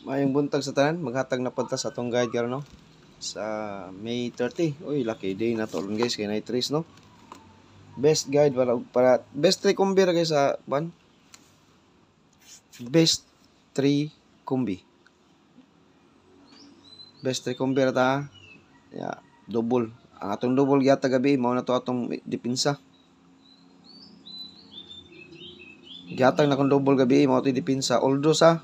Mayong buntag sa tanan, maghatag na punta sa atong guide karon no. Sa May 30. Uy, lucky day na to guys, kay night race no. Best guide para best 3 kombi ra guys sa ban. Best 3 kombi. Best 3 kombi ra ta. Ya, double. Ang atong double gyata gabi mao na to atong depensa. Gyatag na kung double gabi mao to depensa. Although sa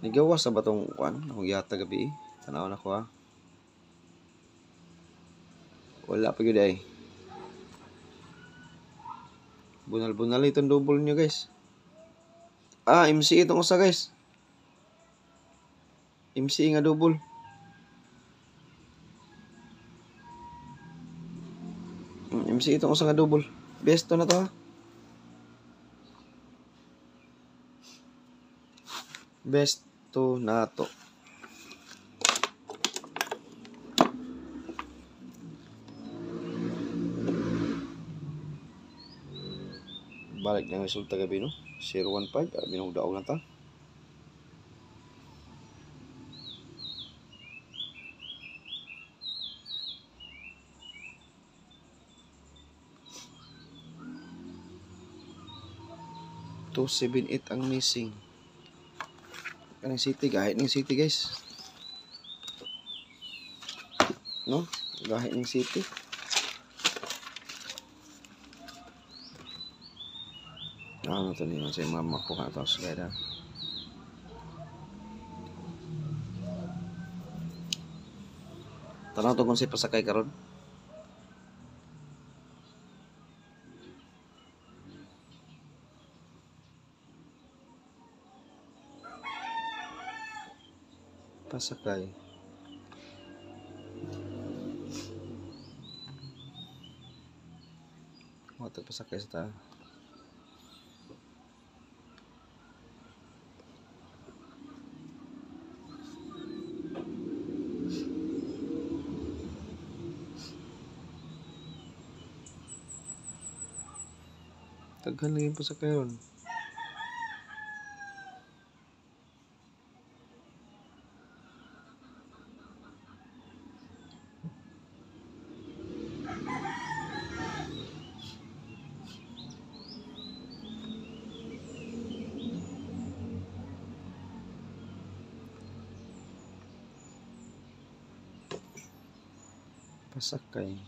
nigawas sa batong kuan akong gyata gabi. Tanaw na ko ha. Wala pa gyud ay. Bunal-bunal itong double nyo guys. MC itong usa guys. MC nga double. MC itong usa nga double. Best to na to ha. Best to na to. Balik na ang resulta gabi no. 015. Binugdaog na ta. Two 278 ang missing. Kanang city gahit ning city guys. No? Gahit ning city. Ano to niyo sa mama ko ka to sa gada. Tanaw to kung si pasakay karon. Pasakay. Mo to pasakay sa ta. Taghan lang yung pasakay ron. Pasakay.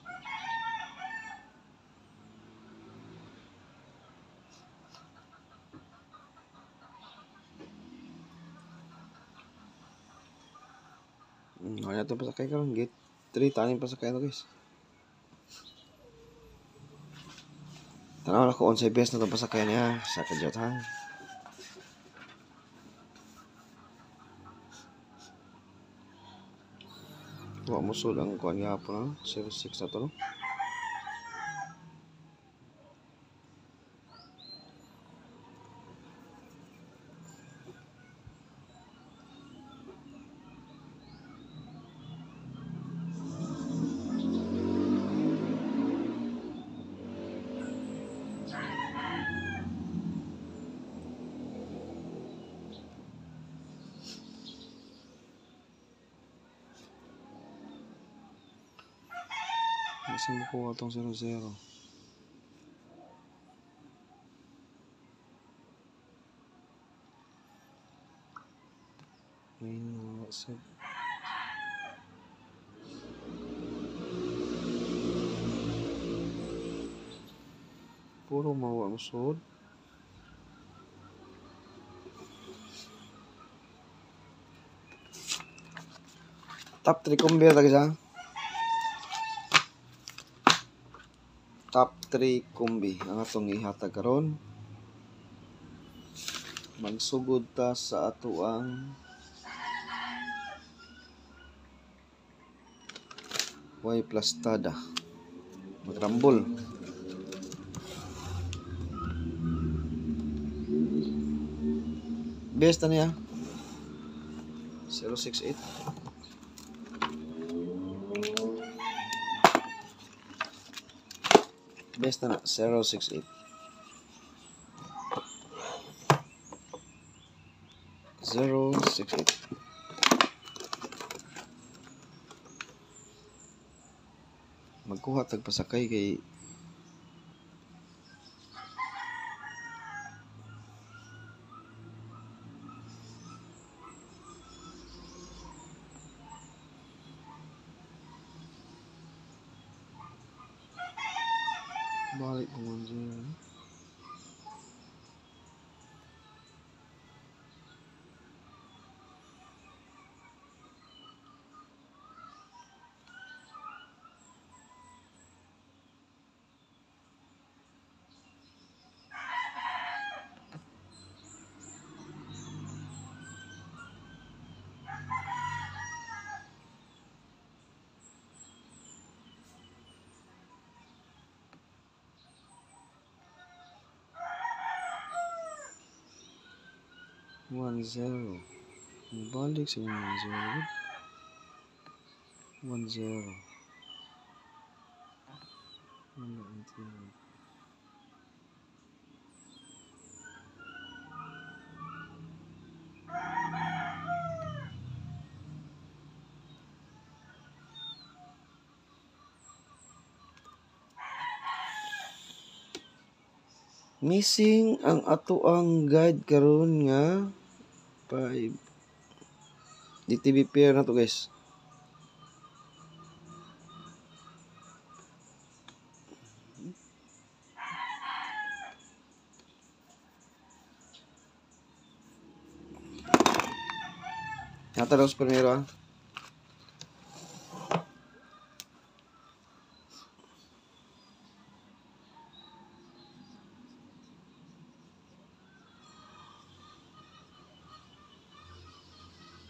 Wala ito pasakay karon gate 3 taning pasakay ito guys. Tanaw na ko on sa best na ito pasakay niya sa kadyot ha. Wa mo sud ang kuan gyapon 06 na to no. Kasi mo ko itong 00. Ayun, WhatsApp. Puro mawa ang sud. Top 3 kombi ta guys ha. Top 3 kombi ang atong ihatag karon. Magsugod ta sa ato ang Y plastada. Magrambol. Best na niya 068. Best na 068. 068. Magkuha tagpasakay kay balik ko 10. Balik sa 10. 10. Missing ang atoang guide karon nga 5 DTV pair na to guys. Natalos primero ah.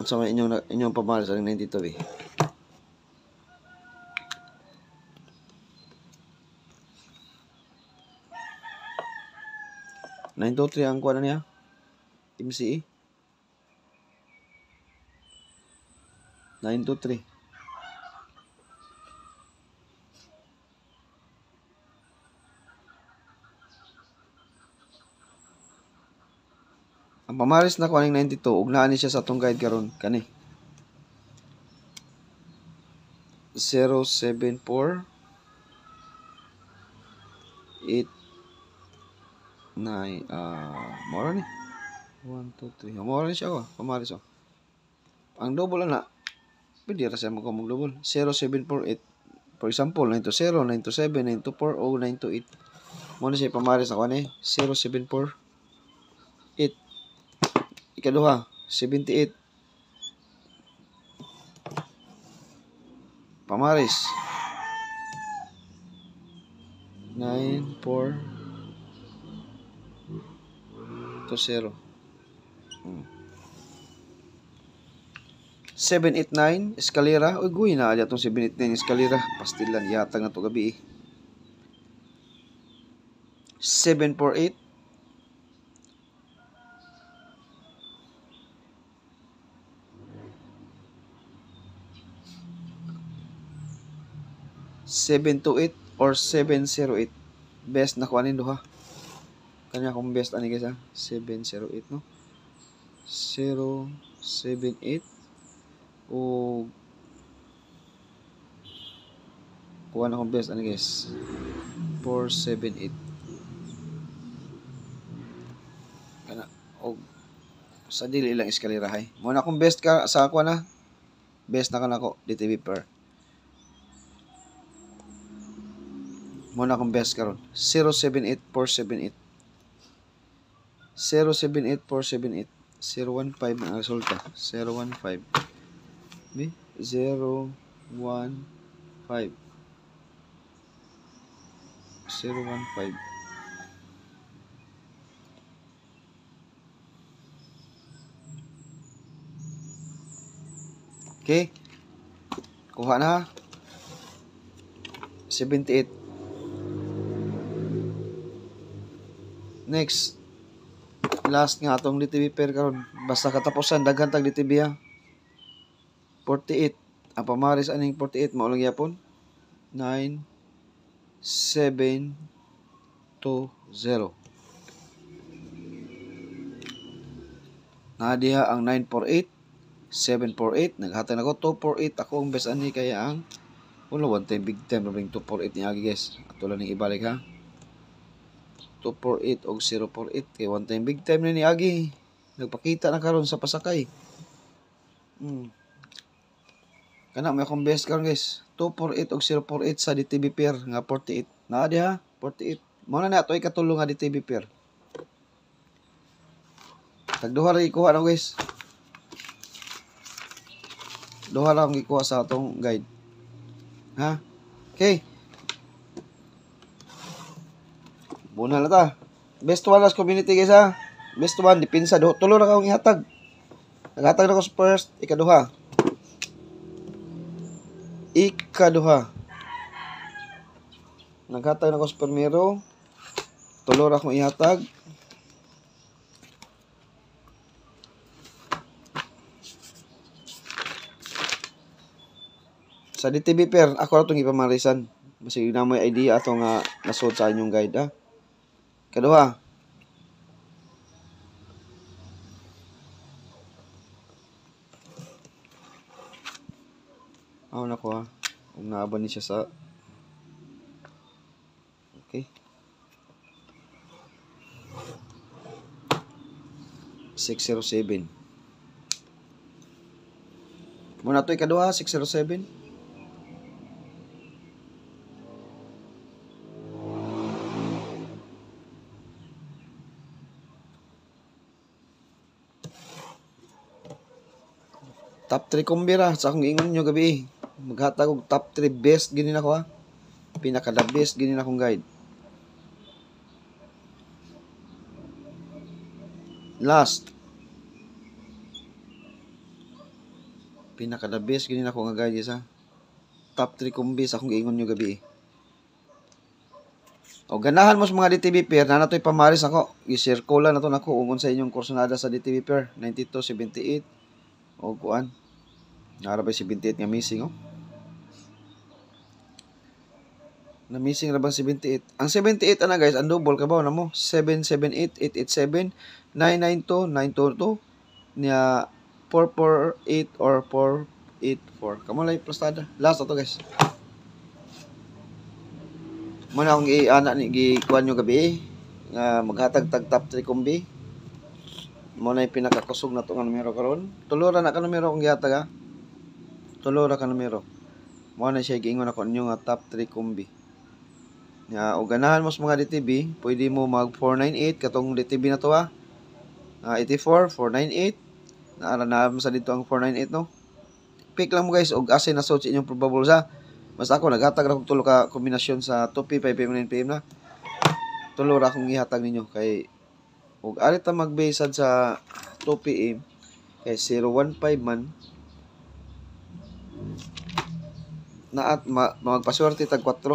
So inyong pamalas ang 92 eh. Nine to 3 ang kuha na niya. MCE. 9 to 3. Ang pamaris na kuha ng 92, ugnahan ni siya sa atong guide karon kani. 074 8 9 mora ni 1 2 3 mora ni siya oh pamaris oh. Ang double na pwede ra siya mag double 0748 for example 920 927 924 o 928 mo na siya pamaris na kuha ni 074 8 ikaduha 78 pamaris 9 4 to 0 789 eskalera oy guy na atong 789 eskalera pastilan yata nga to gabi 748 728 or 708 best na kuanin duha kanya kung best ani guys ha 708 no 078 o kuha na kung best ani guys 478 kana o sa dili ilang eskalera hay mo na kung best ka sa ako na best na kanako DTV per mo na akong best karon 078478 078478 015 ang resulta 015 B 015 015 okay kuha na 78 next last nga atong DTV pair karon basta katapusan daghan tag DTV ha 48 ang pamaris aning 48 mao lang gyapon 9 7 2 0 Na diha ang 948, 748, naghatag nako 248 ako ang best ani kaya ang wala one time big time ring 248 ni agi guys. Ato lang ibalik ha. 248 og 048 kay one time big time ni agi. Nagpakita na karon sa pasakay. Kana may akong best karon guys. 248 og 048 sa DTB pair nga 48. Naa diha 48. Mao na ato ikatulong nga DTB pair. Tagduha ra ikuha na guys. Duha ra ang ikuha sa atong guide. Ha? Okay. Muna na ta. Best one as community guys ha. Best one dipinsa tulo ra akong ihatag. Naghatag na ko sa first, ikaduha. Naghatag na ko sa primero. Tulo ra akong ihatag. Sa DTB pair, ako ra itong ipamarisan. Masig na may idea ato nga nasod sa inyong guide ha. Kaduha. Na ko ha. Kung naaban ni siya sa okay. 607. Muna ito ikaduha, 607. Top 3 kumbira sa akong ingon nyo gabi. Maghatag og top 3 best gini na ko ha. Pinaka the best gini na akong guide. Last. Pinaka the best gini na ako nga guide ha. Top 3 kumbi sa akong ingon nyo gabi. O ganahan mo sa mga DTB pair na nato'y pamaris ako. I-circle na to nako ungon sa inyong kursonada sa DTB pair 92, 78 o kuan. Narabay 78 nga missing oh. Na missing ra ba 78? Ang 78 ana guys, ang double kabaw na mo 778 887 992 922 niya 448 or 484. Kamo lay plastada. Last to guys. Muna akong i-ana ni gikuan nyo gabi nga maghatag tag top 3 kumbi. Muna yung pinakakusog na itong numero karon. Tulura na ka numero kung gihatag ha. Tulura ka numero. Muna siya giingon ako nyo nga top 3 kumbi. O ganahan mo sa mga DTB, pwede mo mag 498 katong DTB na to ha. 84, 498. Naara sa dito ang 498 no. Pick lang mo guys og asa na sa inyong probable sa. Mas ako naghatag ra kog tulo ka kombinasyon sa 2P, 5PM, 9PM na. Tulo ra akong ihatag ninyo kay ug ari ta magbased sa 2PM kay 015 man na at magpaswerte tag 4.